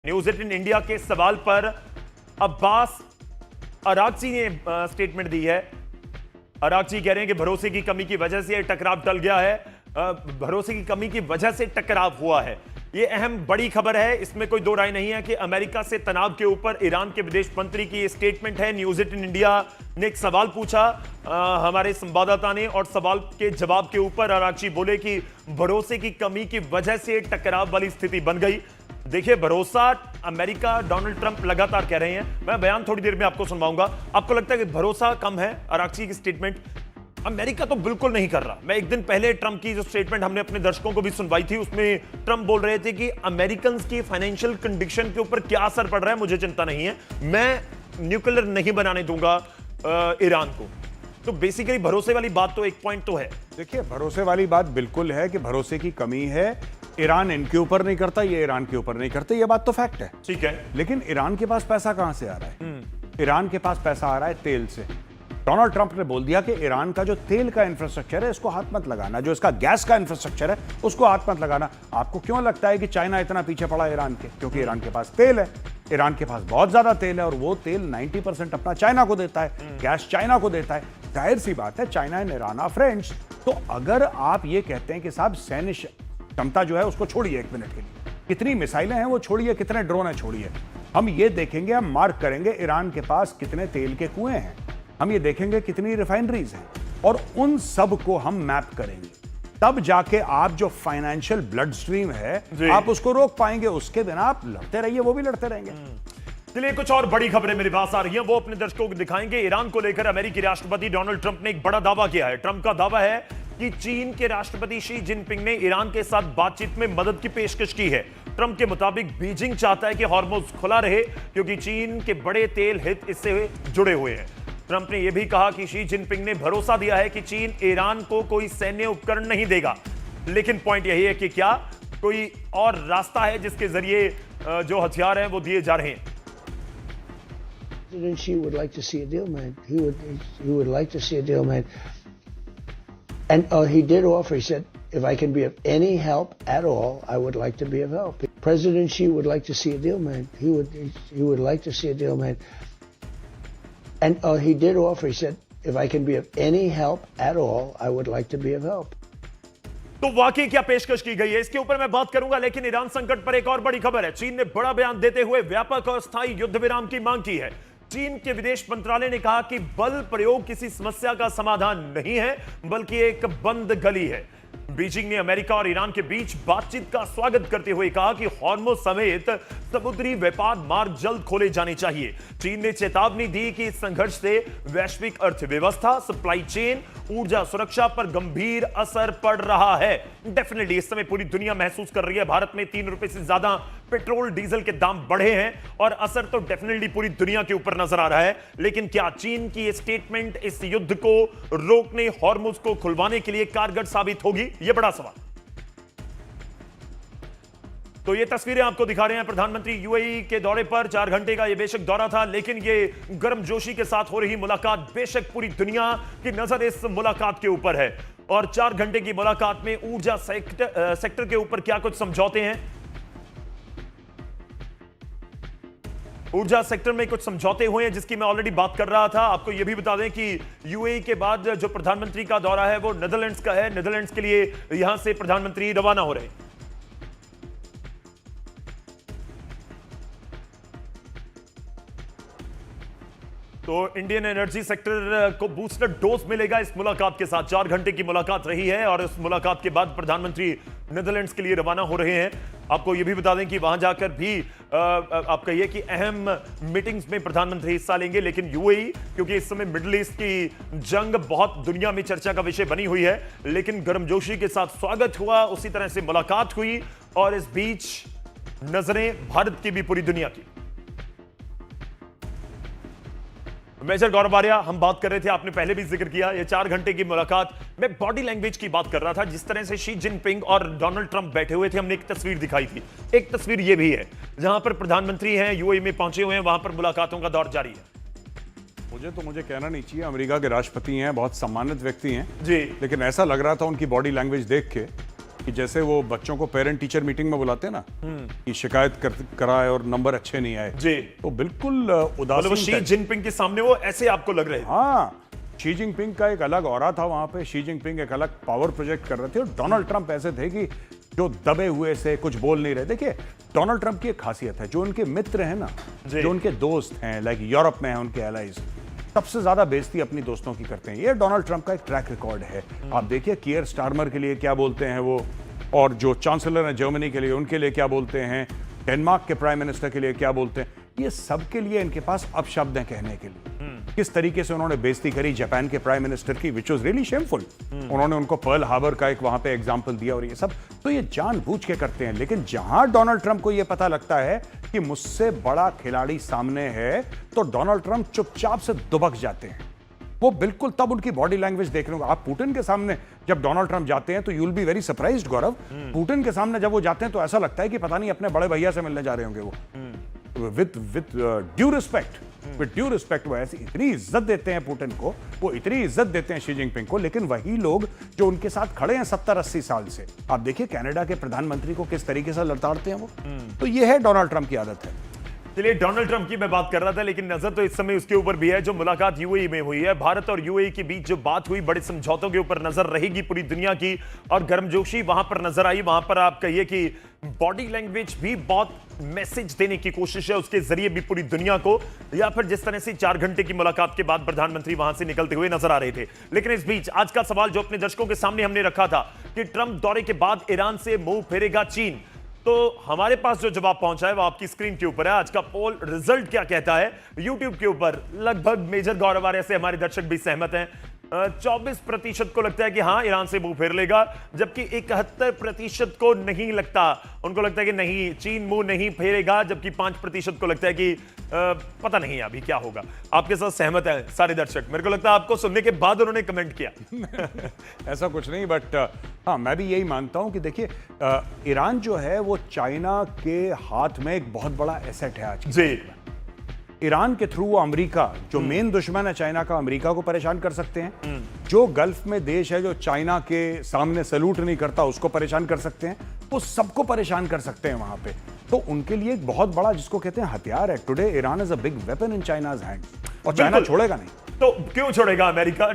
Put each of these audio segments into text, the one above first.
News 18 India के सवाल पर अब्बास अरागची ने स्टेटमेंट दी है। अरागची कह रहे हैं कि भरोसे की कमी की वजह से यह टकराव टल गया है। भरोसे की कमी की वजह से टकराव हुआ है। यह अहम बड़ी खबर है, इसमें कोई दो राय नहीं है कि अमेरिका से तनाव के ऊपर ईरान के विदेश मंत्री की स्टेटमेंट है। न्यूज 18 इंडिया ने एक सवाल पूछा हमारे संवाददाता ने, और सवाल के जवाब के ऊपर अरागची बोले कि भरोसे की कमी की वजह से टकराव वाली स्थिति बन गई। देखिए, भरोसा अमेरिका, डोनाल्ड ट्रंप लगातार कह रहे हैं, मैं बयान थोड़ी देर में आपको सुनवाऊंगा। आपको लगता है कि भरोसा कम है? अरागची की स्टेटमेंट अमेरिका तो बिल्कुल नहीं कर रहा। मैं एक दिन पहले ट्रंप की जो स्टेटमेंट हमने अपने दर्शकों को भी सुनवाई थी, उसमें ट्रंप बोल रहे थे कि अमेरिकन की फाइनेंशियल कंडीशन के ऊपर क्या असर पड़ रहा है मुझे चिंता नहीं है, मैं न्यूक्लियर नहीं बनाने दूंगा ईरान को। तो बेसिकली भरोसे वाली बात तो एक पॉइंट तो है। देखिए, भरोसे वाली बात बिल्कुल है कि भरोसे की कमी है। ईरान इनके ऊपर नहीं करता, ये ईरान के ऊपर नहीं करते, ये बात तो फैक्ट है। ठीक है, लेकिन ईरान के पास पैसा कहां से आ रहा है? ईरान के पास पैसा आ रहा है तेल से। डोनाल्ड ट्रंप ने बोल दिया कि ईरान का जो तेल का इंफ्रास्ट्रक्चर है इसको हाथ मत लगाना, जो इसका गैस का इंफ्रास्ट्रक्चर है उसको हाथ मत लगाना। आपको क्यों लगता है कि चाइना इतना पीछे पड़ा ईरान के? क्योंकि ईरान के पास तेल है, ईरान के पास बहुत ज्यादा तेल है, और वो तेल 90% अपना चाइना को देता है, गैस चाइना को देता है। जाहिर सी बात है, China and Iran are friends. तो अगर आप ये कहते हैं कि साहब सैन्य क्षमता जो है उसको छोड़िए एक मिनट के लिए, कितनी मिसाइलें हैं वो छोड़िए, कितने ड्रोन हैं छोड़िए, हम ये देखेंगे, हम मार्क करेंगे ईरान के पास कितने तेल के कुएं हैं, हम ये देखेंगे कितनी रिफाइनरीज हैं, और उन सब को हम मैप करेंगे। तब जाके आप जो फाइनेंशियल ब्लड स्ट्रीम है आप उसको रोक पाएंगे। उसके बिना आप लड़ते रहिए, वो भी लड़ते रहेंगे। चलिए, कुछ और बड़ी खबरें मेरे पास आ रही हैं, वो अपने दर्शकों को दिखाएंगे। ईरान को लेकर अमेरिकी राष्ट्रपति डोनाल्ड ट्रंप ने एक बड़ा दावा किया है। ट्रंप का दावा है कि चीन के राष्ट्रपति शी जिनपिंग ने ईरान के साथ बातचीत में मदद की पेशकश की है। ट्रंप के मुताबिक बीजिंग चाहता है कि हॉर्मुज़ खुला रहे क्योंकि चीन के बड़े तेल हित इससे जुड़े हुए हैं। ट्रंप ने यह भी कहा कि शी जिनपिंग ने भरोसा दिया है कि चीन ईरान को कोई सैन्य उपकरण नहीं देगा। लेकिन पॉइंट यही है कि क्या कोई और रास्ता है जिसके जरिए जो हथियार हैं वो दिए जा रहे हैं? President Xi would like to see a deal made. He would like to see a deal made. And he did offer. He said, if I can be of any help at all, I would like to be of help. President Xi would like to see a deal made. He would like to see a deal made. And he did offer. He said, if I can be of any help at all, I would like to be of help. तो वाकई क्या पेशकश की गई है, इसके ऊपर मैं बात करूंगा। लेकिन ईरान संकट पर एक और बड़ी खबर है। चीन ने बड़ा बयान देते हुए व्यापक और स्थायी युद्ध विराम की मांग की है। चीन के विदेश मंत्रालय ने कहा कि बल प्रयोग किसी समस्या का समाधान नहीं है, बल्कि एक बंद गली है। बीजिंग ने अमेरिका और ईरान के बीच बातचीत का स्वागत करते हुए कहा कि हॉर्मुज़ समेत समुद्री व्यापार मार्ग जल्द खोले जाने चाहिए। चीन ने चेतावनी दी कि इस संघर्ष से वैश्विक अर्थव्यवस्था, सप्लाई चेन, ऊर्जा सुरक्षा पर गंभीर असर पड़ रहा है। डेफिनेटली इस समय पूरी दुनिया महसूस कर रही है। भारत में 3 रुपए से ज्यादा पेट्रोल डीजल के दाम बढ़े हैं, और असर तो डेफिनेटली पूरी दुनिया के ऊपर नजर आ रहा है। लेकिन क्या चीन की स्टेटमेंट इस युद्ध को रोकने, हॉर्मुज़ को खुलवाने के लिए कारगर साबित होगी? यह बड़ा सवाल। तो ये तस्वीरें आपको दिखा रहे हैं प्रधानमंत्री यूएई के दौरे पर। 4 घंटे का ये बेशक दौरा था, लेकिन ये गर्मजोशी के साथ हो रही मुलाकात, बेशक पूरी दुनिया की नजर इस मुलाकात के ऊपर है। और 4 घंटे की मुलाकात में ऊर्जा सेक्टर के ऊपर क्या कुछ समझौते हैं? ऊर्जा सेक्टर में कुछ समझौते हुए हैं जिसकी मैं ऑलरेडी बात कर रहा था। आपको यह भी बता दें कि यूएई के बाद जो प्रधानमंत्री का दौरा है वो नीदरलैंड्स का है। नीदरलैंड्स के लिए यहां से प्रधानमंत्री रवाना हो रहे हैं। तो इंडियन एनर्जी सेक्टर को बूस्टर डोज मिलेगा इस मुलाकात के साथ। 4 घंटे की मुलाकात रही है, और इस मुलाकात के बाद प्रधानमंत्री नीदरलैंड्स के लिए रवाना हो रहे हैं। आपको यह भी बता दें कि वहां जाकर भी आप कहिए कि अहम मीटिंग्स में प्रधानमंत्री हिस्सा लेंगे। लेकिन यूएई, क्योंकि इस समय मिडिल ईस्ट की जंग बहुत दुनिया में चर्चा का विषय बनी हुई है, लेकिन गर्मजोशी के साथ स्वागत हुआ, उसी तरह से मुलाकात हुई, और इस बीच नजरें भारत की भी पूरी दुनिया की। मेजर गौरव आर्या, हम बात कर रहे थे, आपने पहले भी जिक्र किया, ये 4 घंटे की मुलाकात में बॉडी लैंग्वेज की बात कर रहा था। जिस तरह से शी जिनपिंग और डोनाल्ड ट्रंप बैठे हुए थे, हमने एक तस्वीर दिखाई थी। एक तस्वीर ये भी है जहां पर प्रधानमंत्री हैं, यूएई में पहुंचे हुए हैं, वहां पर मुलाकातों का दौर जारी है। मुझे कहना नहीं चाहिए, अमेरिका के राष्ट्रपति हैं, बहुत सम्मानित व्यक्ति हैं जी, लेकिन ऐसा लग रहा था उनकी बॉडी लैंग्वेज देख के कि जैसे वो बच्चों को पेरेंट टीचर मीटिंग में बुलाते हैं ना कि शिकायत कराए और नंबर अच्छे नहीं आए, जी। तो बिल्कुल मतलब वो उदासीन शी जिनपिंग के सामने वो ऐसे आपको लग रहे थे। हाँ, शी जिनपिंग का एक अलग ऑरा था वहां पे, शी जिनपिंग एक अलग पावर प्रोजेक्ट कर रहे थे, और डोनाल्ड ट्रंप ऐसे थे कि जो दबे हुए से कुछ बोल नहीं रहे। देखिए, डोनाल्ड ट्रंप की एक खासियत है, जो उनके मित्र हैं ना, जी। जो उनके दोस्त हैं, लाइक यूरोप में हैं उनके एलाइज, सबसे ज्यादा बेइज्जती अपनी दोस्तों की करते हैं। ये डोनाल्ड ट्रंप का एक ट्रैक रिकॉर्ड है। आप देखिए कियर स्टारमर के लिए क्या बोलते हैं वो, और जो चांसलर हैं जर्मनी के लिए, उनके लिए क्या बोलते हैं, डेनमार्क के प्राइम मिनिस्टर के लिए क्या बोलते हैं, ये सब के लिए इनके पास अपशब्द हैं कहने के लिए। किस तरीके से उन्होंने बेइज्जती करी जापान के प्राइम मिनिस्टर की, विच वाज रियली शेमफुल। उन्होंने उनको पर्ल हार्बर का एक वहां पे एग्जांपल दिया, और ये सब तो ये जानबूझ के करते हैं। लेकिन जहां डोनाल्ड ट्रंप को ये पता लगता है कि मुझसे बड़ा खिलाड़ी सामने है, तो डोनाल्ड ट्रंप चुपचाप से दुबक जाते हैं। वो बिल्कुल तब उनकी बॉडी लैंग्वेज देख रहे हो आप। पुतिन के सामने जब डोनाल्ड ट्रंप जाते हैं तो you will be very surprised Gaurav, Putin के सामने जब वो जाते हैं तो ऐसा लगता है कि पता नहीं अपने बड़े भैया से मिलने जा रहे होंगे वो। विद ड्यू रिस्पेक्ट वो ऐसी इतनी इज्जत देते हैं पुतिन को, वो इतनी इज्जत देते हैं शी जिनपिंग को। लेकिन वही लोग जो उनके साथ खड़े हैं 70-80 साल से, आप देखिए कनाडा के प्रधानमंत्री को किस तरीके से लड़ताड़ते हैं वो। तो ये है डोनाल्ड ट्रंप की आदत है। चलिए, डोनाल्ड ट्रंप की मैं बात कर रहा था, लेकिन नजर तो इस समय उसके ऊपर भी है जो मुलाकात यूएई में हुई है। भारत और यूएई के बीच जो बात हुई, बड़े समझौतों के ऊपर नजर रहेगी पूरी दुनिया की, और गर्मजोशी वहां पर नजर आई। वहां पर आप कहिए कि बॉडी लैंग्वेज भी बहुत मैसेज देने की कोशिश है उसके जरिए भी पूरी दुनिया को, या फिर जिस तरह से 4 घंटे की मुलाकात के बाद प्रधानमंत्री वहां से निकलते हुए नजर आ रहे थे। लेकिन इस बीच आज का सवाल जो अपने दर्शकों के सामने हमने रखा था कि ट्रंप दौरे के बाद ईरान से मुंह फेरेगा चीन, तो हमारे पास जो जवाब पहुंचा है वो आपकी स्क्रीन के ऊपर है। आज का पोल रिजल्ट क्या कहता है यूट्यूब के ऊपर, लगभग मेजर गौरव आर्य से हमारे दर्शक भी सहमत हैं। 24% को लगता है कि हां ईरान से मुंह फेर लेगा, जबकि 71% को नहीं लगता। उनको लगता है कि नहीं, चीन मुंह नहीं फेरेगा, जबकि 5% को लगता है कि पता नहीं अभी क्या होगा। आपके साथ सहमत है सारे दर्शक, मेरे को लगता है आपको सुनने के बाद उन्होंने कमेंट किया। ऐसा कुछ नहीं, बट हाँ, मैं भी यही मानता हूं कि देखिए ईरान जो है वो चाइना के हाथ में एक बहुत बड़ा एसेट है आज जी। ईरान के थ्रू वो अमेरिका, जो मेन दुश्मन है चाइना का, अमेरिका को परेशान कर सकते हैं। जो गल्फ में देश है जो चाइना के सामने सैल्यूट नहीं करता, उसको परेशान कर सकते हैं। वो सबको परेशान कर सकते हैं वहां पे। तो उनके लिए एक बहुत बड़ा, जिसको कहते हैं हथियार है। Today Iran is a big weapon in China's hand, और चाइना छोड़ेगा नहीं। तो क्यों छोड़ेगा अमेरिका,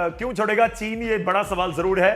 क्यों छोड़ेगा चीन, ये बड़ा सवाल जरूर है।